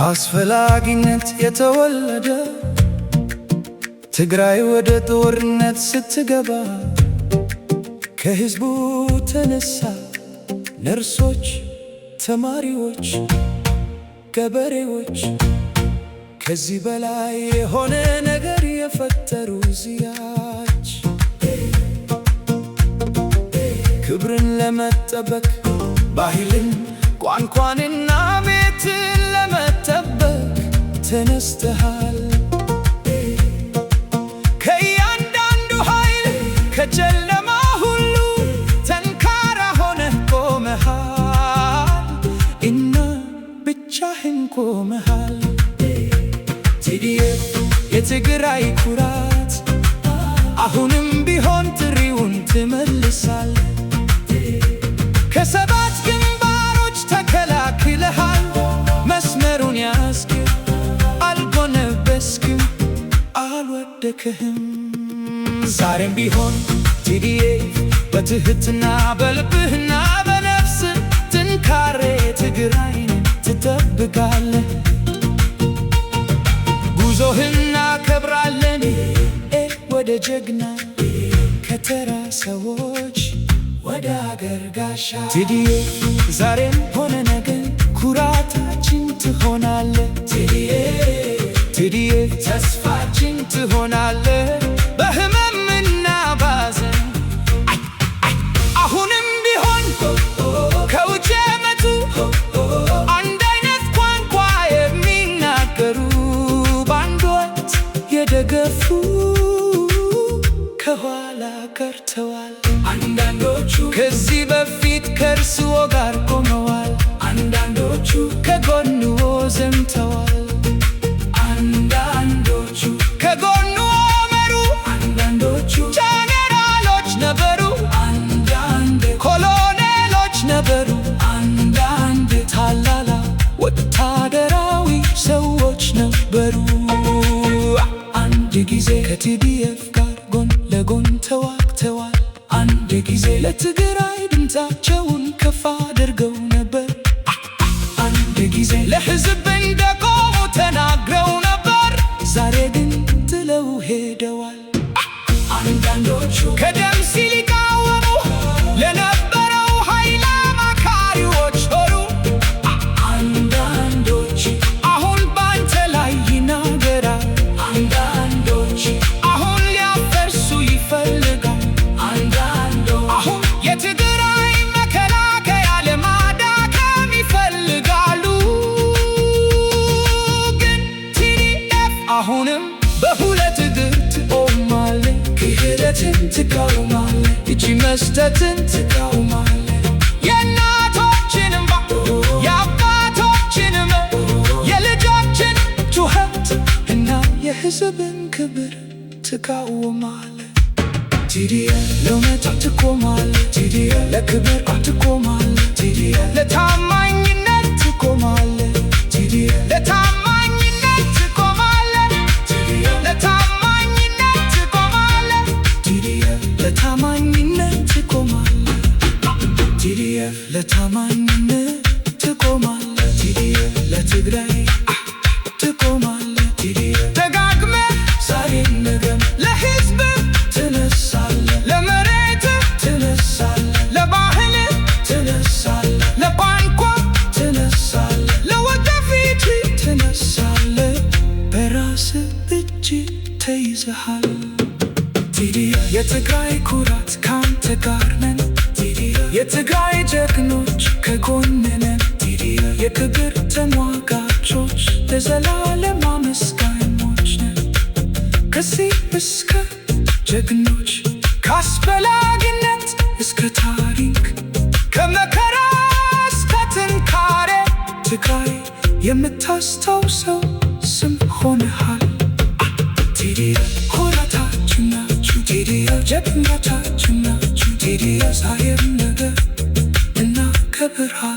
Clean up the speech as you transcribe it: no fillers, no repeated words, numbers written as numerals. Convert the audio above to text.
ካስፈላጊነት የተወለደ ትግራይ ወደ ጦርነት ስትገባ ከህዝቡ ተነሳ ነርሶች፣ ተማሪዎች፣ ገበሬዎች ከዚህ በላይ የሆነ ነገር የፈጠሩ እዚያች ክብርን ለመጠበቅ ባህልን ቋንቋንና ቤትን ለመጠበቅ ተነስተሃል። ከእያንዳንዱ ኃይል ከጨለማ ሁሉ ጠንካራ ሆነህ ቆመሃል እና ብቻህን ቆመሃል። TDF የትግራይ ኩራት አሁንም ቢሆን ጥሪውን ትመልሳለህ። ከሰባት ግንባሮች ተከላክለሃል። መስመሩን ያዝክ፣ አልጎነበስክም፣ አልወደክህም። ዛሬም ቢሆን TDF በትህትና በልብህና በነፍስ ጥንካሬ ትግራይን ትጠብቃለህ። ጉዞህን እናከብራለን ወደ ጀግና ከተራ ሰዎች ወደ አገር ጋሻ። TDF ዛሬም ሆነ ነገ ኩራታችን ትሆናለህ። TDF ተስፋችን ትሆናለህ። በህመምና ባዘን አሁንም ቢሆን ከውጭ የመጡ አንድ አይነት ቋንቋ የሚናገሩ በአንድ ወቅት የደገፉ ከኋላ ቀርተዋል። አንዳንዶቹ ከዚህ በፊት ከእርስዎ ጋር ቆመዋል። አንዳንዶቹ ከጎንዎ ዘምተዋል። አንዳንዶቹ ከጎንዎ መሩ። አንዳንዶቹ ጀነራሎች ነበሩ። አንዳንድ ኮሎኔሎች ነበሩ። አንዳንድ ታላላ ወታደራዊ ሰዎች ነበሩ። አንድ ጊዜ ከTDF ጋር ጎን ለጎን ተዋግተዋል። አንድ ጊዜ ለትግራይ ድምፃቸውን ከፍ አድርገው ነበር። አንድ ጊዜ ለሕዝብ እንደቆሙ ተናግረው ነበር። ዛሬ ግን ጥለው ሄደዋል። አንዳንዶቹ ቀደም ሲል ይቃወሙ ለነበረው ኃይል አማካሪዎች ሆኑ። አንዳንዶች አሁን ባንተ ላይ ይናገራል። አንዳንዶች አሁን ሊያፈርሱ ይፈልጋል። አሁን የትግራይ መከላከያ ለማዳከም ይፈልጋሉ። ግን TDF አሁንም በሁለት እግር ትቆማለህ። ክህደትን ትቃወማለህ። እጅ መስጠትን ትቃወማለህ። የእናቶችን እንባ፣ የአባቶችን እምነት፣ የልጆችን ጩኸት እና የሕዝብን ክብር ትቃወማለህ። TDF ለእውነት ትቆማለህ። TDF ለክብር ትቆማለህ። TDF ለታማኝነት ትቆማለህ። TDF ለታማኝነት ትቆማለህ። TDF ለታማኝነት ትቆማለህ። TDF ለታማኝነት ትቆማለህ። TDF ለታማኝነት ትቆማለህ። TDF ለትግራይ ትቆማለህ። TDF ደጋግመህ ዛሬም ነገም ለሕዝብ ትነሳለህ። ለመሬት ትነሳለህ። ለባህል ትነሳለህ። ለቋንቋ ትነሳለህ። ለወደፊት ትነሳለህ። በራስህ እጅ ተይዘሃል። TDF የትግራይ ኩራት ካንተ ጋር ነን። TDF የትግራይ ጀግኖች ከጎንህ ነን። TDF የክብር ተሟጋቾች ለዘላለም አመስጋኞች ነን። ከዚህ እስከ ጀግኖች ከአስፈላጊነት እስከ ታሪክ ከመከራ እስከ ጥንካሬ ትግራይ የምታስታውሰው ስም ሆነሃል። TDF ኩራታችን ናችሁ። TDF ጀግኖቻችን ናችሁ። TDF ዛሬም ነገ እናከብርሃለን።